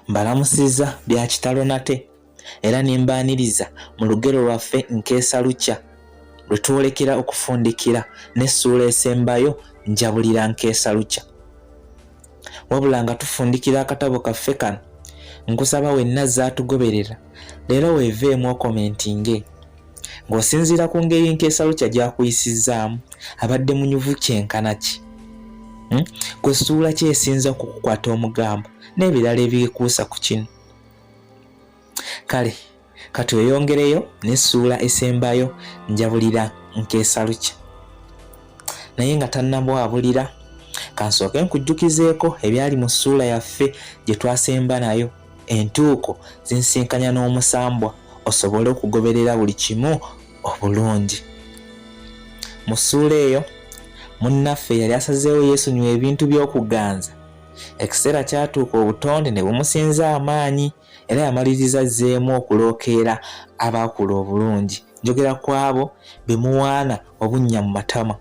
Mbalamusiza bya kitalo nate era nimbaniriza mu lugero lwaffe Nkeesa lukya lwe twolekera okufundikira n'Essuula esembayo njabulira Nkeesa lukya. Wabula nga tufundikira akatabo kaffe kano nkusaba wenna zaatugoberera leero weeveemu commentinge ng'osinziira ku ngeri Nkeesa lukya gy'akuyisizaamu abadde munyuvu kyenkana ki. Gwe Essuula ki esinza kukukwata omugambo n'ebirala ebikuusa ku kino. Kale katweyongereyo n'Essuula esembayo njabulira Nkeesa lukya. Naye nga tannabwabulira kansooke nkujjukizeeko ebyali mu Essuula yaffe gye twasemba nayo entuuko zinsinkanya n'omusambwa osobole okugoberera buli kimu obulungi. Mu Essuula eyo munnaffe yali asazeewo yeesonyiwa ebintu by'okuganza. Ekiseera kyatuuka obutonde ne bumusinza amaanyi era yamaliriza azzeemu okulookeera abaakula obulungi. Njogera ku abo be muwaana obunnya mu matama.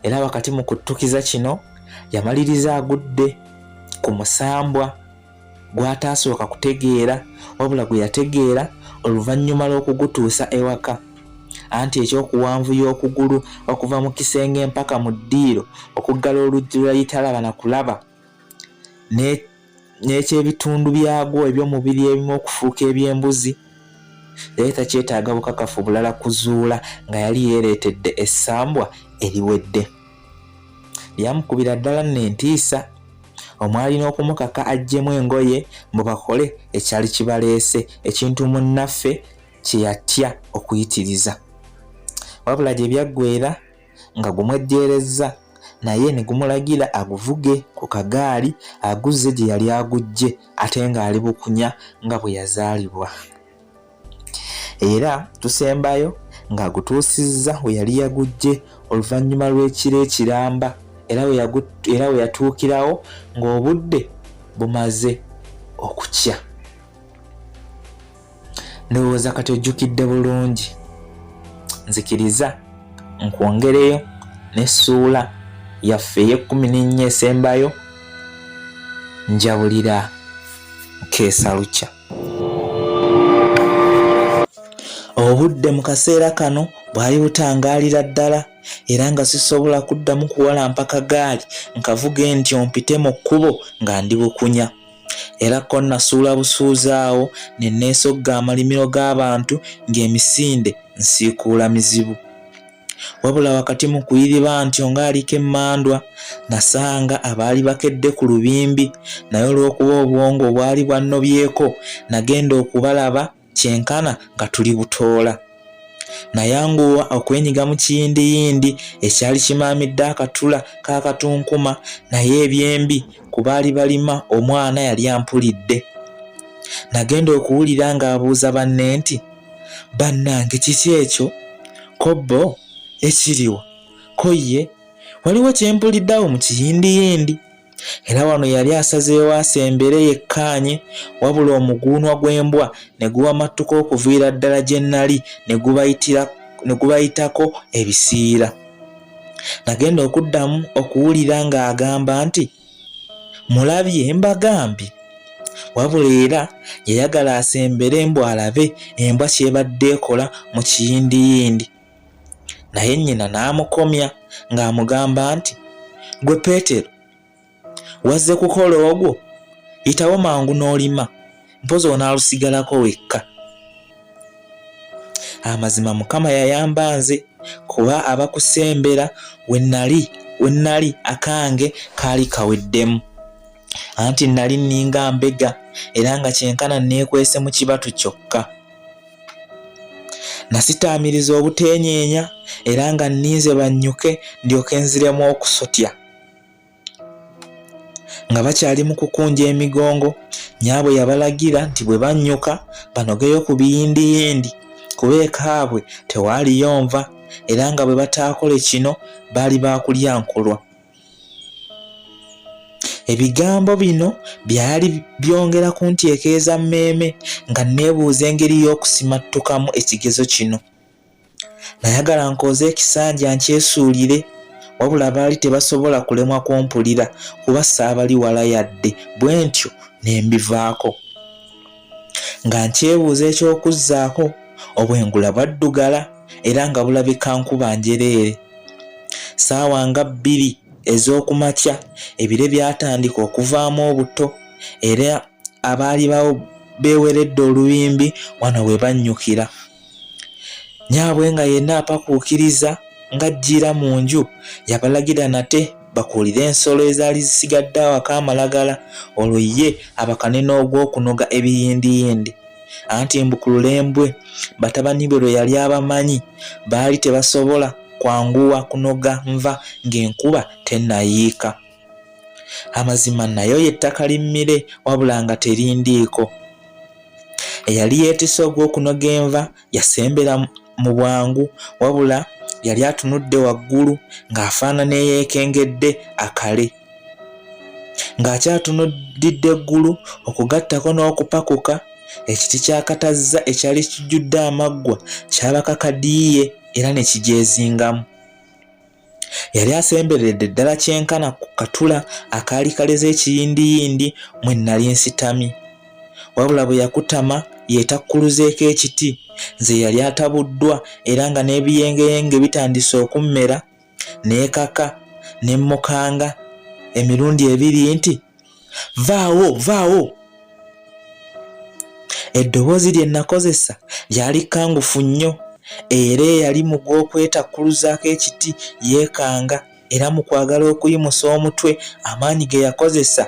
Era wakati mu kutukiza kino yamaliriza agudde ku musambwa gw'ataasooka kutegeera wabula gwe yategeera oluvannyuma lw'okugutuusa ewaka. Anti ekyokuwanvu y'okugulu okuva mu kisenge mpaka mu ddiiro okuggala oluggi lwayitalaba na kulaba n'ekyebitundu byagwo eby'omubiri ebimu okufuuka eby'embuzi yali takyetaaga bukakafu bulala kuzuula nga yali yeereetedde essambwa eriwedde. Lyamukubira ddala n'entiisa omwali n'okumukaka aggyemu engoye mbu bakole ekyali kibaleese, ekintu munnaffe kye yatya okuyitiriza. Wabula gye byaggweera nga gumwejjeerezza naye ne gumulagira aguvuge ku kagaali aguzze gye yali agujje ate ng'ali bukunya nga bwe yazaalibwa. Era tusembayo ng'agutuusizza we yali yagujje oluvannyuma lw'ekiro ekiramba era we yatuukirawo ng'obudde bumaze okukya. Ndowooza kati ojjukidde bulungi. Nzikiriza nkwongereyo n'Essuula yaffe ey'e14 esembayo njabulira Nkeesa lukya. Obudde mu kaseera kano bwali butangaalira ddala era nga sisobola kuddamu kuwalampa kagaali nkavuge nti ompite mu kkubo nga ndi bukunya. Era ko nasuula busuuzaawo ne neesogga amalimiro g'abantu ng'emisinde nsiikuula mizibu. Wabula wakati mu kuyiriba ntyo ng'aliko emmandwa nasanga abaali bakedde ku lubimbi naye olw'okuba obwongo bwali bwannobyeko nagenda okubalaba kyenkana nga tuli butoola. Nayanguwa okwenyiga mu kiyindiyindi ekyali kimaamidde akatula k'akatunkuma naye ebyembi ku baali balima omwana yali ampulidde. Nagenda okuwulira ng'abuuza banne nti, "Bannange kiki ekyo? Kobbo ekiriwa? Ko ye waliwo kyempuliddeawo mu kiyindiyindi?" Era wano yali asazeewo asembere yekkaanye wabula omuguunwa gw'embwa ne guwamattuka okuviira ddala gye nnali ne gubayitako ebisiira. Nagenda okuddamu okuwulira ng'agamba nti, "Mulabye mbagambye." Wabula era yayagala asembere embwa alabe embwa kyebadde ekola mu kiyindiyindi. Naye nnyina n'amukomya ng'amugamba nti, "Gwe Peetero, wazze kukola ogwo? Yitawo mangu n'olima, mpozi onaalusigalako wekka." Amazima Mukama yayamba nze kuba abakusembera wennali akange kaali kaweddemu. Anti nali nninga mbega era nga kyenkana neekwese mu kibatu kyokka. Nasitaamiriza obuteenyeenya era nga nninze bannyuke ndyoke nziremu okusotya. Nga bakyali mu kukunja emigongo nyaabwe yabalagira nti bwe bannyuka banogeyo ku biyindiyindi kuba ekaabwe tewaaliyo nva era nga bwe bataakole kino baali baakulya nkolwa. Ebigambo bino byali byongera kuntekeeza mmeeme nga neebuuza engeri y'okusimattukamu ekigezo kino. Nayagala nkoze ekisanja nkyesuulire, wabula baali tebasobola kulemwa kumpulira kuba saabali wala yadde, bwe ntyo ne mbivaako. Nga nkyebuuza eky'okuzzaako, obwengula bwaddugala era nga bulabika nkuba njereere. Ssaawa nga 2 ez'okumakya ebire byatandika okuvaamu obuto era abaali beeweredde oluyimbi wano we bannyukira. Nyaabwe nga yenna apakuukiriza ng'ajjira mu nju yabalagira nate bakuulire ensolo ezaali zisigadde awaka amalagala, olwo ye abakane n'ogw'okunoga ebiyindiyindi. Anti mbukululembwe batabani be lwe yali abamanyi baali tebasobola kwanguwa kunoga nva ng'enkuba tennayiika. Amazima nayo y'ettaka limmire wabula nga terindiiko. Eyali yeetisse ogw'okunoga enva yasembera mu bwangu, wabula yali atunudde waggulu ng'afaanana eyeekengedde akale. Ng'akyatunudidde eggulu okugattako n'okupakuka, ekiti ky'akatazza ekyali kijjudde amaggwa kyabakakadiiye era ne kijeezingamu. Yali asemberedde ddala kyenkana ku katula akaali kaleze ekiyindiyindi mwe nnali nsitami, wabula bwe yakutama yeetakkuluzeeko ekiti, nze yali atabuddwa era nga n'ebiyengeyenge bitandise okummera, neekaka ne mmukanga emirundi 2 nti, "Vaawo, vaawo!" Eddoboozi lye nakozesa lyali kkangufu nnyo era eyali mu gw'okwetakkuluzaako ekiti yeekanga, era mu kwagala okuyimusa omutwe amaanyi ge yakozesa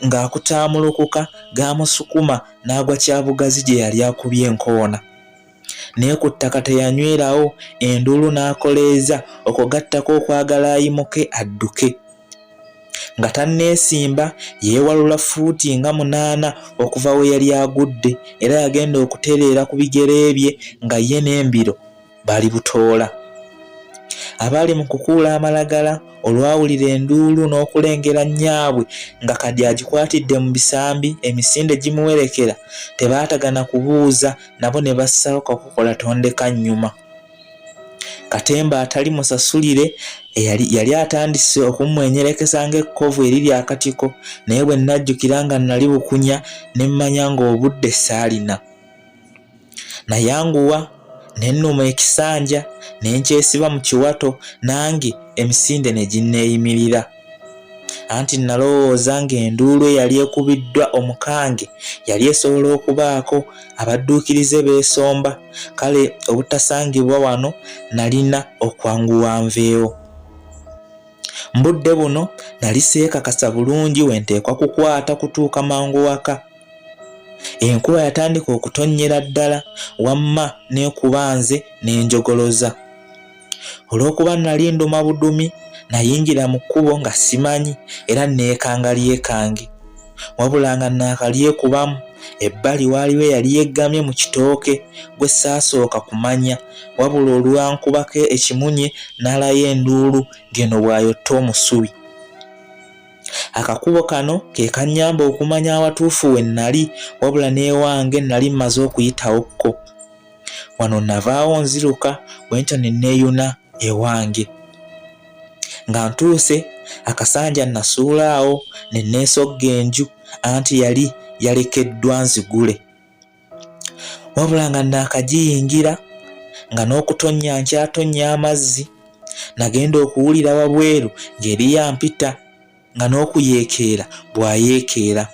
ng'akutaamulukuka gaamusukuma n'agwa kyabugazi gye yali akubye enkoona. Naye ku ttaka teyanywerawo, enduulu n'akoleeza okugattako okwagala ayimuke adduke. Nga tanneesimba yeewalula fuuti nga 8 okuva we yali agudde era yagenda okutereera ku bigere bye nga ye n'embiro bali butoola. Abaali mu kukuula amalagala olwawulira enduulu n'okulengera nnyabwe nga kadi agikwatidde mu bisambi emisinde gimuwerekera, tebaatagana kubuuza, nabo ne bassako kukola tondeka nnyuma. Katemba atali musasulire yali atandise okumwenyerekesa ng'ekkovu eriri akatiko, naye bwe najjukira nga nali bukunya ne mmanya ng'obudde saalina. Nayanguwa ne nnuma ekisanja ne nkyesiba mu kiwato, nange emisinde ne ginneeyimirira. Anti nalowooza ng'enduulu eyali ekubiddwa omukange yali esobola okubaako abadduukirize beesomba, kale obutasangibwa wano nalina okwanguwa nveewo. Mbudde buno nali seekakasa bulungi wenteekwa kukwata kutuuka mangu waka. Enkuba yatandika okutonnyera ddala, wamma neekuba nze n'enjogoloza. Olw'okuba nali nduma budumi, nayingira mu kkubo nga simanyi era neekanga lyekange, wabula nga naakalyekubamu ebbali waaliwo eyali yeggamye mu kitooke gwe saasooka kumanya, wabula olwankubako ekimunye n'alayo enduulu ng'eno bw'ayotta omusubi. Akakubo kano ke kannyamba okumanya awatuufu we nnali, wabula n'ewange nali mmaze okuyitawokko. Wano navaawo nziruka bwe ntyo ne neeyuna ewange. Nga ntuuse akasanja nasuulaawo ne neesogga enju, anti yali yalekeddwa nzigule. Wabula nga naakagiyingira nga n'okutonnya nkyatonya amazzi, nagenda okuwulira wabweru ng'eri yampita nga n'okuyeekeera bw'ayeekeera.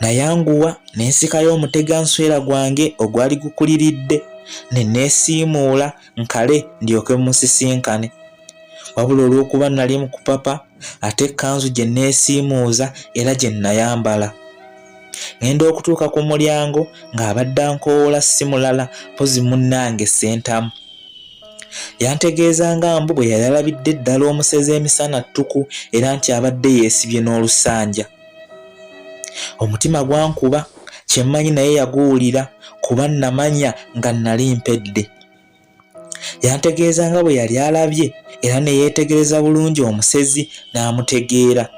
Nayanguwa ne nsikayo omuteganswera gwange ogwali gukuliridde, ne neesiimuula nkale ndyoke musisinkane. Wabula olw'okuba nali mu kupapa, ate ekkanzu gye neesiimuuza era gye nayambala. Ngenda okutuuka ku mulyango ng'abadde ankowoola si mulala mpozi munnange Ssentamu. Yantegeeza nga mbu bwe yali alabidde ddala omuseze emisana ttuku era nti abadde yeesibye n'olusanja. Omutima gwankuba, kyemmanyi naye yaguwulira kuba namanya nga nali mpedde. yantegeeza nga bwe yali alabye era ne yeetegereza bulungi omusezi n'amutegeera.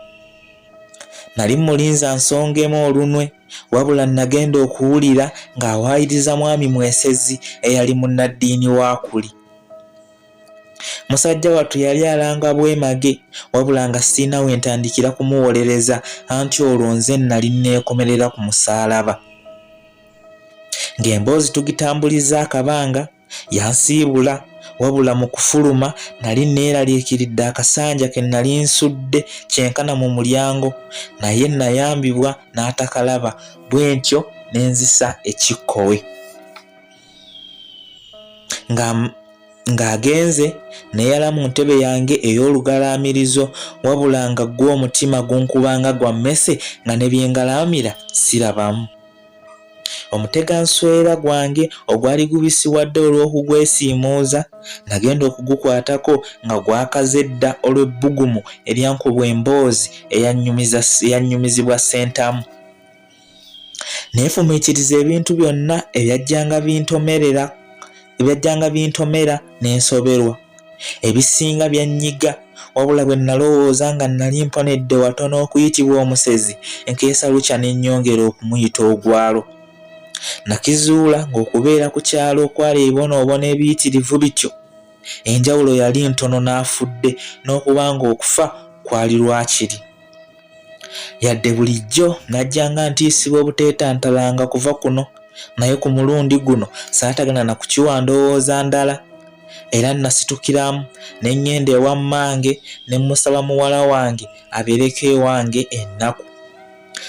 Nali mulinza nsongemu olunwe, wabula nagenda okuwulira ng'awaayiriza mwami mwesezi eyali munnaddiini waakuli. Musajja wattu yali alanga bwemage, wabula nga sirina we ntandikira kumuwolereza, anti olwo nze nali neekomerera ku musaalaba. Ng'emboozi tugitambuliza akabanga, yansiibula, wabula mu kufuluma nali neeraliikiridde akasanja ke nali nsudde kyenkana mu mulyango, naye nayambibwa n'atakalaba, bwe ntyo ne nzisa ekikkowe. Ng'agenze neyala mu ntebe yange ey'olugalaamirizo, wabula nga gwo omutima gunkubanga gwa mmese nga ne byengalaamira sirabamu. Omuteganswera gwange ogwali gubisiwadde olw'okugwesiimuuza, nagenda okugukwatako nga gwakaze dda olw'ebbugumu eryankubwa emboozi eyanyumizibwa ssentamu. Neefumiitiriza ebintu byonna ebyajjanga bintomera n'ensoberwa. Ebisinga byannyiga, wabula bwe nalowooza nga nali mponedde watono okuyitibwa omusezi, Nkeesa lukya ne nnyongera okumuyita ogwalo. Nakizuula ng'okubeera ku kyalo okwali ebibonoobona ebiyitirivu bityo, enjawulo yali ntono n'afudde, n'okubanga okufa kwali lwakiri. Yadde bulijjo najjanga ntiisibwa obuteetantalanga kuva kuno, naye ku mulundi guno saatagana na kukiwa ndowooza ndala, era nasitukiramu ne ngenda ewa mmange ne musaba muwala wange abeereko ewange ennaku.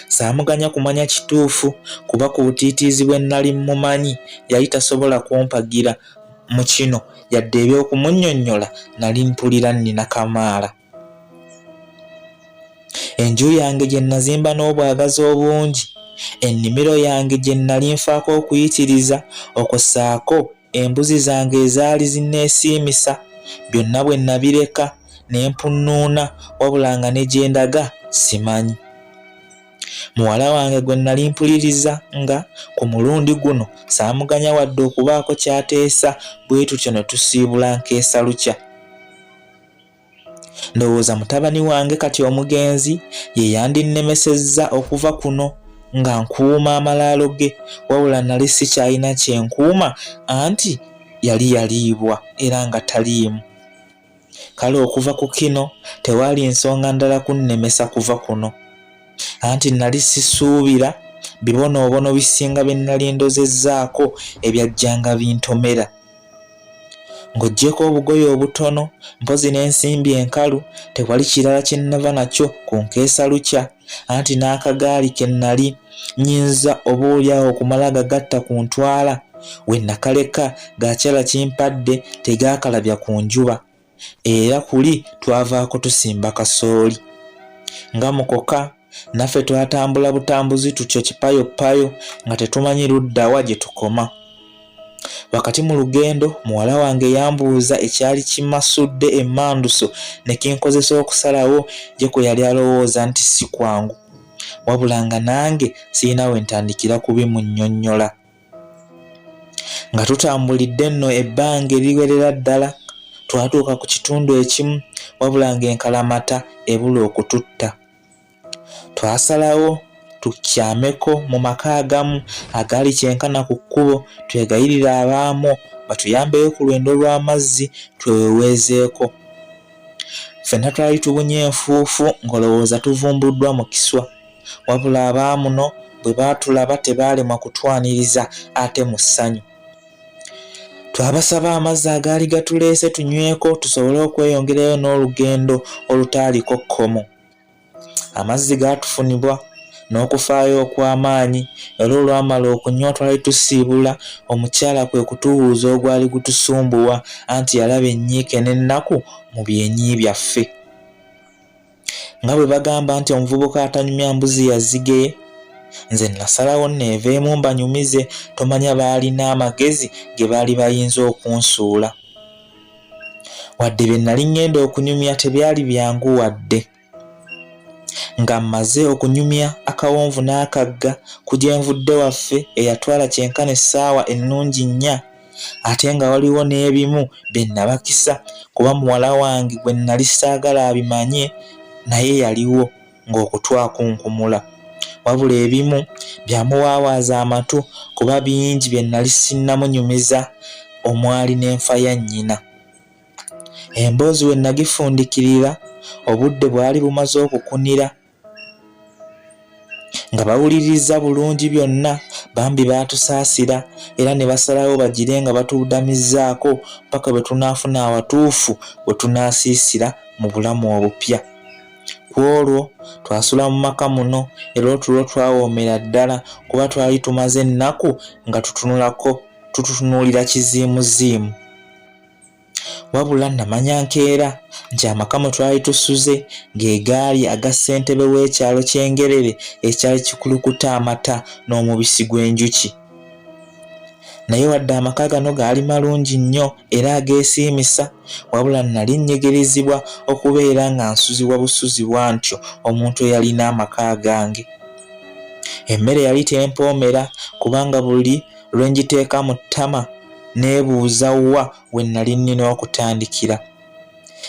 Saamuganya kumanya kituufu kuba ku butiitiizi bwe nali mumanyi yali tasobola kumpagira mu kino, yadde eby'okumunnyonnyola nali mpulira nnina kamaala. Enju yange gye nazimba n'obwagazi obungi, ennimiro yange gye nali nfaako okuyitiriza, okossaako embuzi zange ezaali zinneesiimisa, byonna bwe nabireka ne mpunnuuna, wabula nga ne gye ndaga simanyi. Muwala wange gwe nali mpuliriza nga ku mulundi guno saamuganya wadde okubaako kyateesa, bwe tutyo ne tusiibula Nkeesa lukya. Ndowooza mutabani wange kati omugenzi ye yandinnemesezza okuva kuno nga nkuuma amalaalo ge, wabula nali sikyalina kyenkuuma, anti yali yaliibwa era nga taliimu. Kale okuva ku kino tewaali nsonga ndala kunnemesa kuva kuno, anti nali sisuubira bibonoobono bisinga bye nali ndozezzaako ebyajjanga bintomera. Ng'oggyeko obugoye obutono, mpozi n'ensimbi enkalu, tewali kirala kye nnava nakyo ku Nkeesa lukya, anti n'akagaali ke nali nnyinza oboolyawo okumala gagatta ku ntwala, we nakaleka gaakyala kimpadde tegaakalabya ku njuba, era kuli twavaako tusimba kasooli. Nga mukoka naffe twatambula butambuzi tutyo kipayopayo nga tetumanyi luddawa gye tukoma. Wakati mu lugendo muwala wange yambuuza ekyali kimasudde emmanduso ne kinkozesa okusalawo gye kwe yali alowooza nti si kwangu, wabula nga nange sirina we ntandikira kubimunnyonnyola. Nga tutambulidde nno ebbanga eriwerera ddala, twatuuka ku kitundu ekimu, wabula ng'enkalamata ebula okututta. Twasalawo tukyameko mu maka agamu agali kyenkana ku kkubo, twegayirira abaamu batuyambeyo ku lwendo lw'amazzi tweweweezeeko. Ffenna twali tubunye enfuufu ng'olowooza tuvumbuddwa mu kiswa, wabula abaamuno bwe baatulaba tebaalemwa kutwaniriza ate mu ssanyu. Twabasaba amazzi agaali gatuleese tunyweko tusobole okweyongerayo n'olugendo olutaaliko kkomo. Amazzi gaatufunibwa n'okufaayo okw'amaanyi, era olwamala okunywa twali tusiibula, omukyala kwe kutubuuza ogwali gutusumbuwa, anti yalaba ennyiike n'ennaku mu byenyi byaffe. Nga bwe bagamba nti omuvubuka atanyumya mbuzi yazigeye, nze nasalawo neeveemu mbanyumize, tomanya baalina amagezi ge baali bayinza okunsuula. Wadde bye nali ngenda okunyumya tebyali byangu wadde. Nga mmaze okunyumya akawonvu n'akagga ku gye nvudde waffe eyatwala kyenkana essaawa ennungi nnya, ate nga waliwo n'ebimu bye nabakisa kuba muwala wange gwe nali saagala abimanye naye yaliwo ng'okutwakunkumula. Wabula ebimu byamuwaawaaza amatu kuba bingi bye nali sinnamunyumiza omwali n'enfa ya nnyina. Emboozi we nagifundikirira obudde bwali bumaze okukunira nga bawuliriza bulungi byonna, bambi baatusaasira era ne basalawo bagire nga batuudamizzaako paka bwe tunaafuna awatuufu bwe tunaasiisira mu bulamu obupya. Ku olwo twasula mu maka muno era otulo twawoomera ddala kuba twali tumaze ennaku nga tutunuulira kiziimuziimu. Wabula namanya nkeera nti amaka mwe twali tusuze ge gaali aga ssentebe w'ekyalo ky'Engerere ekyali kikulukuta amata n'omubisi gw'enjuki. Naye wadde amaka gano gaali malungi nnyo era ageesiimisa, wabula nali nnyigirizibwa okubeera nga nsuzibwa busuzibwa ntyo omuntu eyalina amaka gange. Emmere yali tempoomera kubanga buli lwe ngiteeka mu ttama neebuuza wa we nali nnina okutandikira.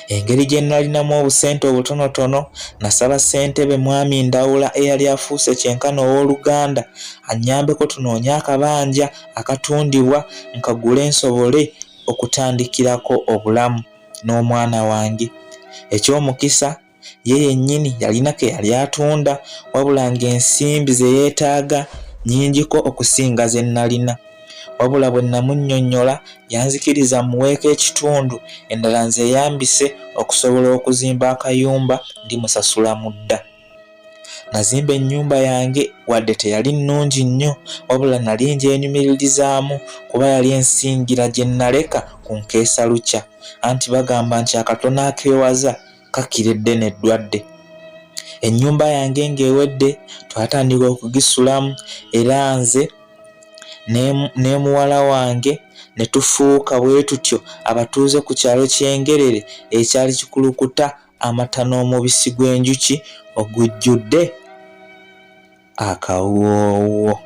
Engeri gye nalinamu obusente obutonotono, nasaba ssentebe mwami Ndawula eyali afuuse kyenkana ow'Oluganda annyambeko tunoonye akabanja akatundibwa nkagule nsobole okutandikirako obulamu n'omwana wange. Eky'omukisa ye yennyini yalina ke yali atunda, wabula ng'ensimbi ze yeetaaga nnyingiko okusinga ze nalina. Wabula bwe namunnyonnyola yanzikiriza muweeko ekitundu endala nze yambise okusobola okuzimba akayumba ndimusasula mu dda. Nazimba ennyumba yange wadde teyali nnungi nnyo, wabula nali njeenyumirizaamu kuba yali ensingira gye naleka ku Nkeesa lukya, anti bagamba nti akatono akeewaza kakiredde n'eddwadde. Ennyumba yange ng'ewedde twatandika okugisulamu era nze ne muwala wange ne tufuuka bwe tutyo abatuuze ku kyalo ky'Engerere ekyali kikulukuta amata n'omubisi gw'enjuki ogujjudde akawoowo.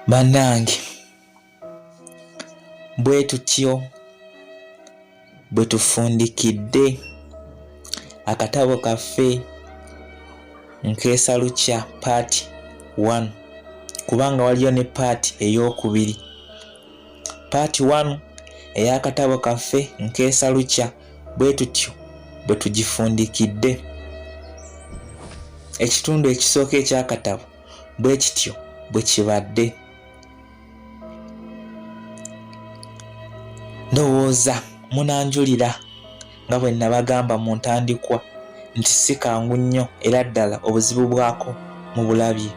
Bannange, bwe tutyo bwe tufundikidde akatabo kaffe Nkeesa lukya paati 1 kubanga waliyo ne paati ey'okubiri. Paati 1 ey'akatabo kaffe Nkeesa lukya bwe tutyo bwe tugifundikidde. Ekitundu ekisooka eky'akatabo bwe kityo bwe kibadde. Ndowooza munanjulira nga bwe nabagamba mu ntandikwa nti si kangu nnyo era ddala obuzibu bwako mu bulabye.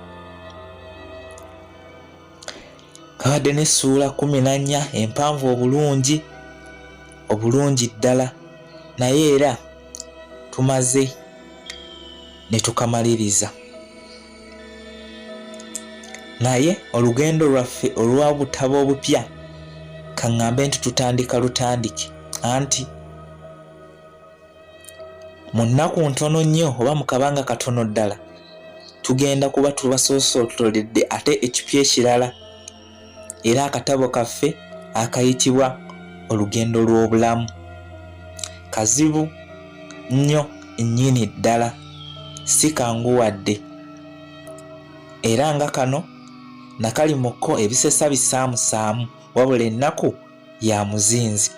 Kabadde n'essuula 14 empanvu obulungi ddala, naye era tumaze ne tukamaliriza. Naye olugendo lwaffe olwa butabo obupya kaŋŋambe nti tutandika lutandike, anti mu nnaku ntono nnyo oba mu kabanga katono ddala tugenda kuba tubasoosootoledde ate ekipya ekirala era akatabo kaffe akayitibwa Olugendo lw'obulamu. Kazibu nnyo nnyini ddala, si kangu wadde, era nga kano nakali mukko ebisesa bisaamusaamu wabula ennaku ya muzinzi.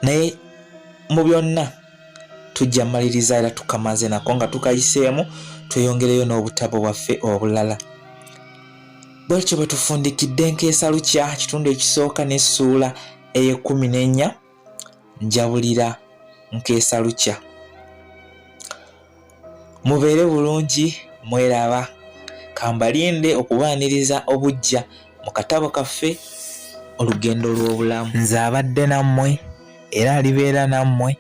Naye mu byonna tujja maliriza era tukamaze nako nga tukayiseemu tweyongereyo n'obutabo bwaffe obulala. Bwekyo bwe tufundikidde Nkeesa lukya kitundu ekisooka n'essuula ey'e14 njabulira Nkeesa lukya. Mubeere bulungi, mweraba, kambalinde okubaaniriza obujja mu katabo kaffe Olugendo lw'obulamu. Nze abadde nammwe era alibeera nammwe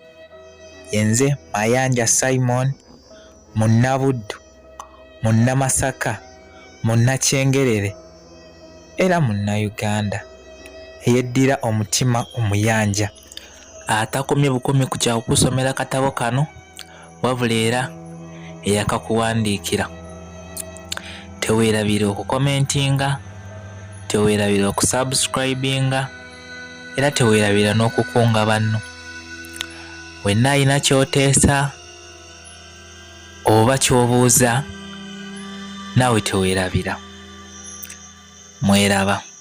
yenze Mayanja Simon, Munnabuddu, Munnamasaka, Munnakyengerere era Munnayuganda eyeddira omutima omuyanja, atakomye bukomi ku kya kusomera katabo kano wabula era eyakakuwandiikira. Teweerabira okukomentinga, teweerabira okusubscribinga, era teweerabira n'okukunga banno. Wenna alina ky'oteesa oba ky'obuuza, naawe teweerabira. Mweraba.